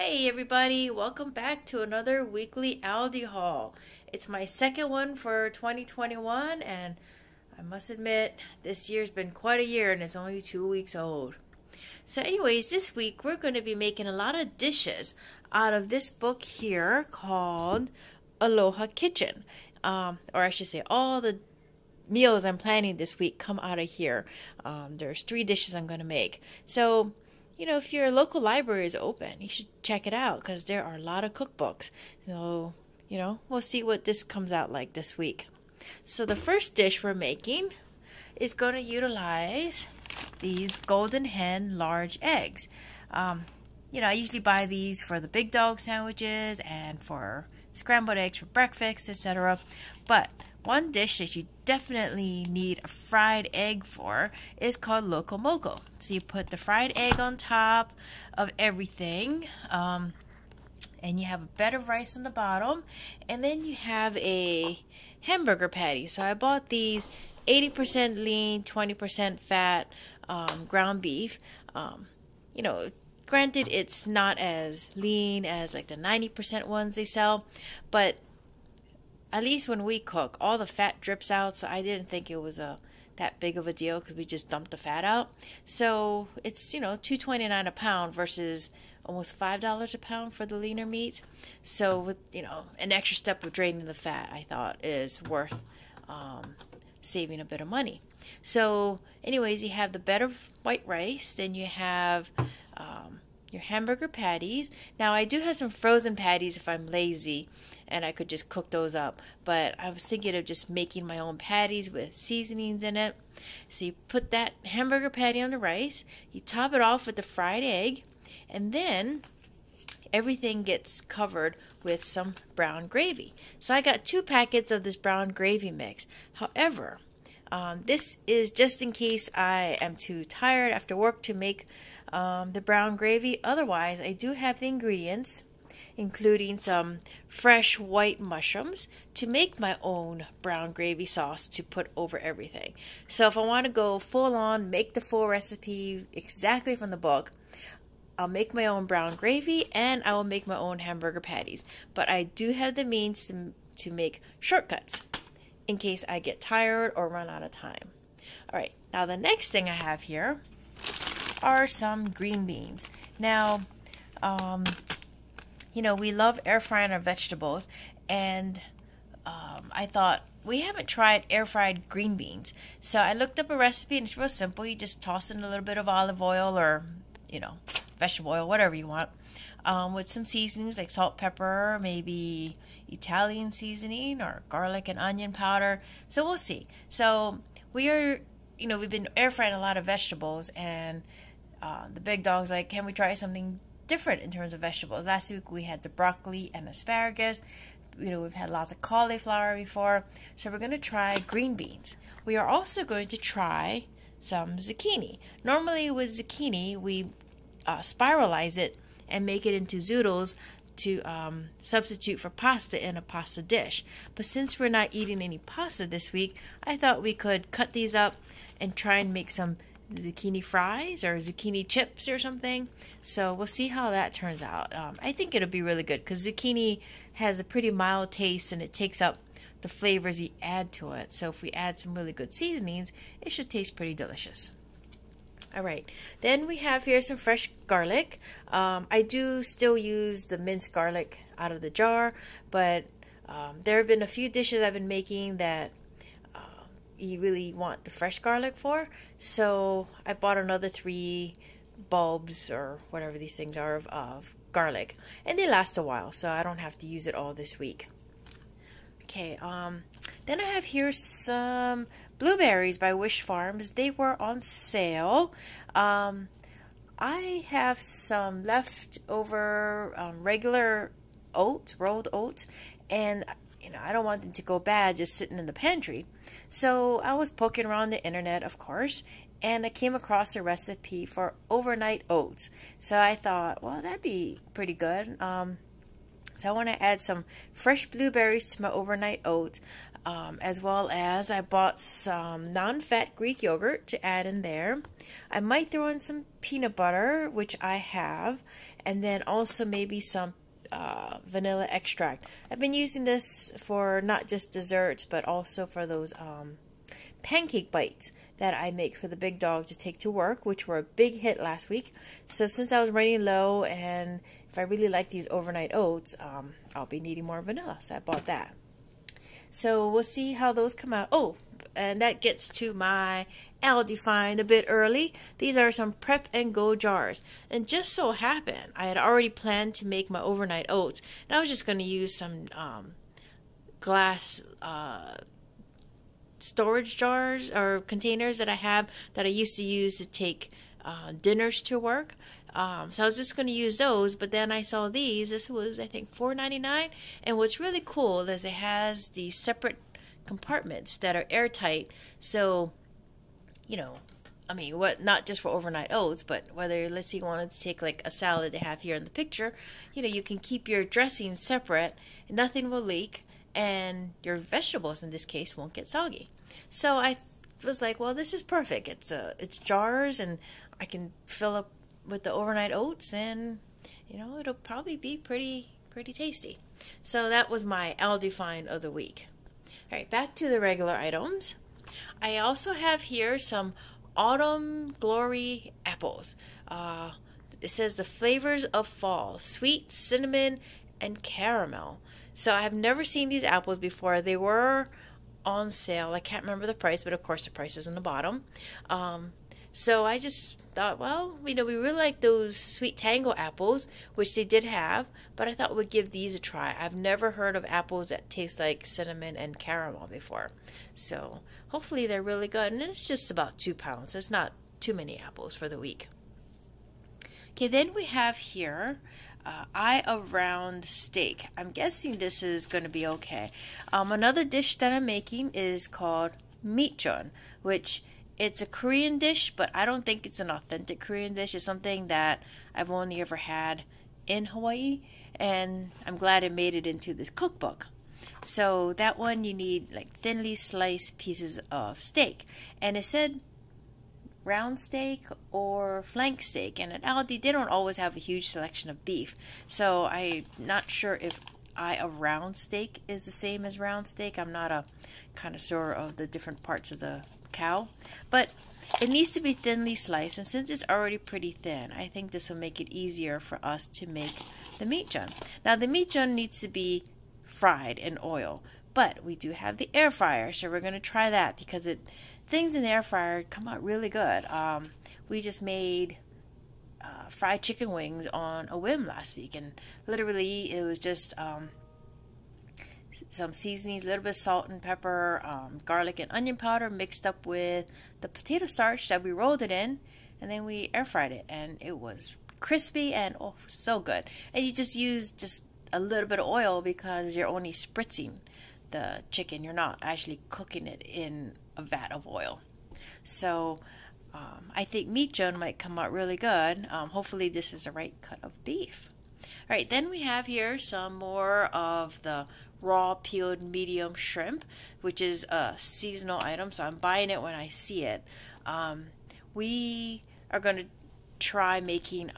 Hey everybody, welcome back to another weekly ALDI haul. It's my second one for 2021 and I must admit this year's been quite a year and it's only 2 weeks old. So anyways, this week we're going to be making a lot of dishes out of this book here called Aloha Kitchen. Or I should say all the meals I'm planning this week come out of here. There's 3 dishes I'm going to make. So if your local library is open, you should check it out because there are a lot of cookbooks. So, we'll see what this comes out like this week. So the first dish we're making is going to utilize these Golden Hen large eggs. I usually buy these for the big dog sandwiches and for scrambled eggs for breakfast, etc. But one dish that you definitely need a fried egg for is called Loco Moco. So you put the fried egg on top of everything, and you have a bed of rice on the bottom, and then you have a hamburger patty. So I bought these 80% lean, 20% fat ground beef. Granted it's not as lean as like the 90% ones they sell, but at least when we cook, all the fat drips out, so I didn't think it was that big of a deal because we just dumped the fat out. So it's, $2.29 a pound versus almost $5 a pound for the leaner meats. So with, an extra step of draining the fat, I thought is worth saving a bit of money. So anyways, you have the bed of white rice, then you have your hamburger patties. Now I do have some frozen patties if I'm lazy and I could just cook those up, but I was thinking of just making my own patties with seasonings in it. So you put that hamburger patty on the rice, you top it off with the fried egg, and then everything gets covered with some brown gravy. So I got 2 packets of this brown gravy mix. However, this is just in case I am too tired after work to make the brown gravy. Otherwise, I do have the ingredients, including some fresh white mushrooms, to make my own brown gravy sauce to put over everything. So if I want to go full on, make the full recipe exactly from the book, I'll make my own brown gravy and I will make my own hamburger patties. But I do have the means to make shortcuts in case I get tired or run out of time. Alright, now the next thing I have here are some green beans. Now, we love air frying our vegetables, and I thought we haven't tried air fried green beans. So I looked up a recipe and it's real simple. You just toss in a little bit of olive oil or, vegetable oil, whatever you want, with some seasonings like salt, pepper, maybe Italian seasoning or garlic and onion powder. So we'll see. So we are, we've been air frying a lot of vegetables, and the big dog's like, can we try something different in terms of vegetables? Last week we had the broccoli and asparagus. We've had lots of cauliflower before, so we're going to try green beans. We are also going to try some zucchini. Normally with zucchini we spiralize it and make it into zoodles to substitute for pasta in a pasta dish. But since we're not eating any pasta this week, I thought we could cut these up and try and make some zucchini fries or zucchini chips or something. So we'll see how that turns out. I think it'll be really good because zucchini has a pretty mild taste and it takes up the flavors you add to it. So if we add some really good seasonings, it should taste pretty delicious. Alright, then we have here some fresh garlic. I do still use the minced garlic out of the jar, but there have been a few dishes I've been making that you really want the fresh garlic for. So I bought another 3 bulbs or whatever these things are of garlic, and they last a while, so I don't have to use it all this week. Okay, then I have here some blueberries by Wish Farms. They were on sale. I have some leftover regular oats, rolled oats, and I don't want them to go bad just sitting in the pantry. So I was poking around the internet, of course, and I came across a recipe for overnight oats. So I thought, well, that'd be pretty good. So I want to add some fresh blueberries to my overnight oats. as well as I bought some non-fat Greek yogurt to add in there. I might throw in some peanut butter, which I have, and then also maybe some vanilla extract. I've been using this for not just desserts, but also for those pancake bites that I make for the big dog to take to work, which were a big hit last week. So since I was running low, and if I really like these overnight oats, I'll be needing more vanilla, so I bought that. So we'll see how those come out. Oh, and that gets to my ALDI find a bit early. These are some prep and go jars. And just so happened, I had already planned to make my overnight oats. And I was just going to use some glass storage jars or containers that I have that I used to use to take dinners to work. So I was just going to use those, but then I saw these. This was, I think, $4.99. And what's really cool is it has these separate compartments that are airtight. So, you know, I mean, not just for overnight oats, but whether, let's say, you wanted to take like a salad they have here in the picture, you know, you can keep your dressing separate, and nothing will leak, and your vegetables in this case won't get soggy. So I was like, well, this is perfect. It's jars, and I can fill up with the overnight oats, and you know, it'll probably be pretty tasty. So that was my ALDI find of the week. All right, back to the regular items. I also have here some Autumn Glory apples. It says the flavors of fall: sweet, cinnamon, and caramel. So I have never seen these apples before. They were on sale. I can't remember the price, but of course the price is on the bottom. So I just thought, well, you know, we really like those Sweet Tango apples, which they did have, but I thought we'd give these a try. I've never heard of apples that taste like cinnamon and caramel before. So hopefully they're really good. And it's just about 2 pounds. It's not too many apples for the week. Okay, then we have here eye of round steak. I'm guessing this is going to be okay. Another dish that I'm making is called Meat Jun, which it's a Korean dish, but I don't think it's an authentic Korean dish. It's something that I've only ever had in Hawaii, and I'm glad it made it into this cookbook. So that one, you need like thinly sliced pieces of steak, and it said round steak or flank steak, and at ALDI they don't always have a huge selection of beef, so I'm not sure if eye of round steak is the same as round steak. I'm not a connoisseur of the different parts of the cow, but it needs to be thinly sliced, and since it's already pretty thin, I think this will make it easier for us to make the Meat Jun. Now the Meat Jun needs to be fried in oil, but we do have the air fryer, so we're going to try that because things in the air fryer come out really good. We just made fried chicken wings on a whim last week, and literally it was just some seasonings, a little bit of salt and pepper, garlic and onion powder mixed up with the potato starch that we rolled it in, and then we air fried it, and it was crispy and oh, so good. And you just use just a little bit of oil because you're only spritzing the chicken. You're not actually cooking it in a vat of oil. So I think Meat Jun might come out really good. Hopefully this is the right cut of beef. All right, then we have here some more of the raw peeled medium shrimp, which is a seasonal item, so I'm buying it when I see it. We are going to try making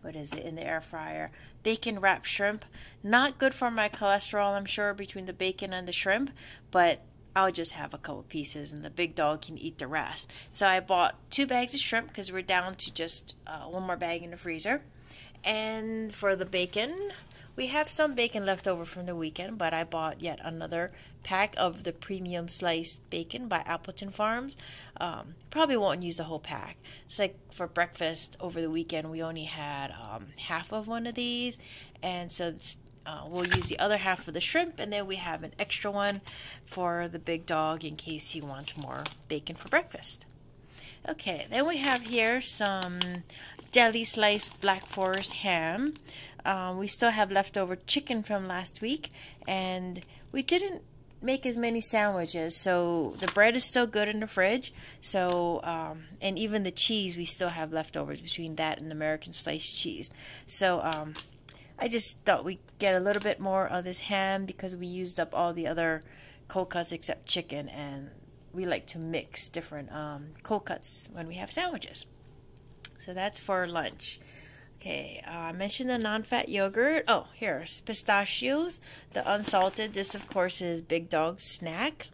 what is it in the air fryer? Bacon wrapped shrimp. Not good for my cholesterol, I'm sure, between the bacon and the shrimp, but I'll just have a couple pieces and the big dog can eat the rest. So I bought 2 bags of shrimp because we're down to just 1 more bag in the freezer. And for the bacon, we have some bacon left over from the weekend, but I bought yet another pack of the premium sliced bacon by Appleton Farms. Probably won't use the whole pack. It's like for breakfast over the weekend, we only had half of one of these, and so we'll use the other half for the shrimp, and then we have an extra one for the big dog in case he wants more bacon for breakfast. Okay, then we have here some deli sliced Black Forest ham. We still have leftover chicken from last week, and we didn't make as many sandwiches, so the bread is still good in the fridge. So and even the cheese, we still have leftovers between that and American sliced cheese. So I just thought we'd get a little bit more of this ham because we used up all the other cold cuts except chicken, and we like to mix different cold cuts when we have sandwiches. So that's for lunch. Okay, I mentioned the non-fat yogurt. Oh, here's Pistachios, the unsalted. This, of course, is Big Dog's snack.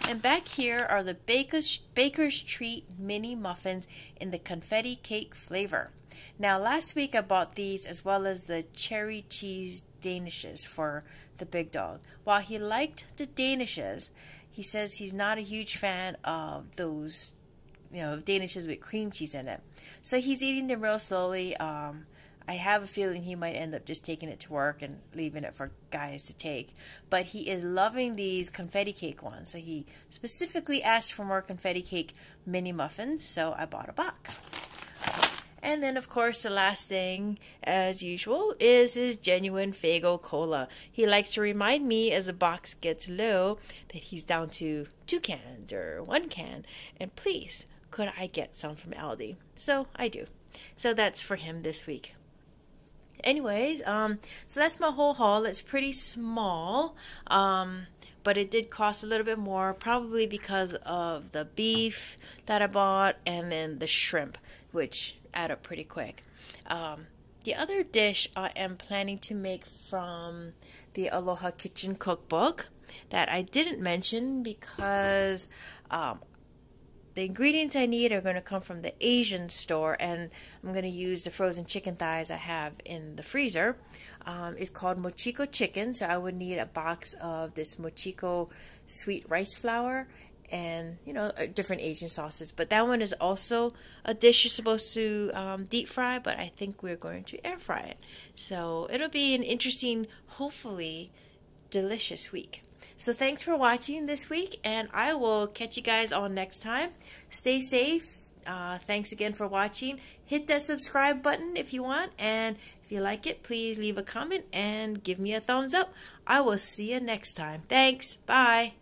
And back here are the Baker's Treat mini muffins in the confetti cake flavor. Now, last week I bought these as well as the cherry cheese danishes for the Big Dog. While he liked the danishes, he says he's not a huge fan of those, danishes with cream cheese in it. So he's eating them real slowly. I have a feeling he might end up just taking it to work and leaving it for guys to take. But he is loving these confetti cake ones. So he specifically asked for more confetti cake mini muffins, so I bought a box. And then, of course, the last thing, as usual, is his genuine Faygo Cola. He likes to remind me as the box gets low that he's down to 2 cans or 1 can. And please, could I get some from ALDI? So I do. So that's for him this week. Anyways, so that's my whole haul. It's pretty small, but it did cost a little bit more, probably because of the beef that I bought and then the shrimp, which add up pretty quick. The other dish I am planning to make from the Aloha Kitchen cookbook that I didn't mention because the ingredients I need are going to come from the Asian store, and I'm going to use the frozen chicken thighs I have in the freezer. It's called Mochiko Chicken, so I would need a box of this Mochiko sweet rice flour and, different Asian sauces. But that one is also a dish you're supposed to deep fry, but I think we're going to air fry it. So it'll be an interesting, hopefully delicious week. So thanks for watching this week, and I will catch you guys all next time. Stay safe. Thanks again for watching. Hit that subscribe button if you want, and if you like it, please leave a comment and give me a thumbs up. I will see you next time. Thanks. Bye.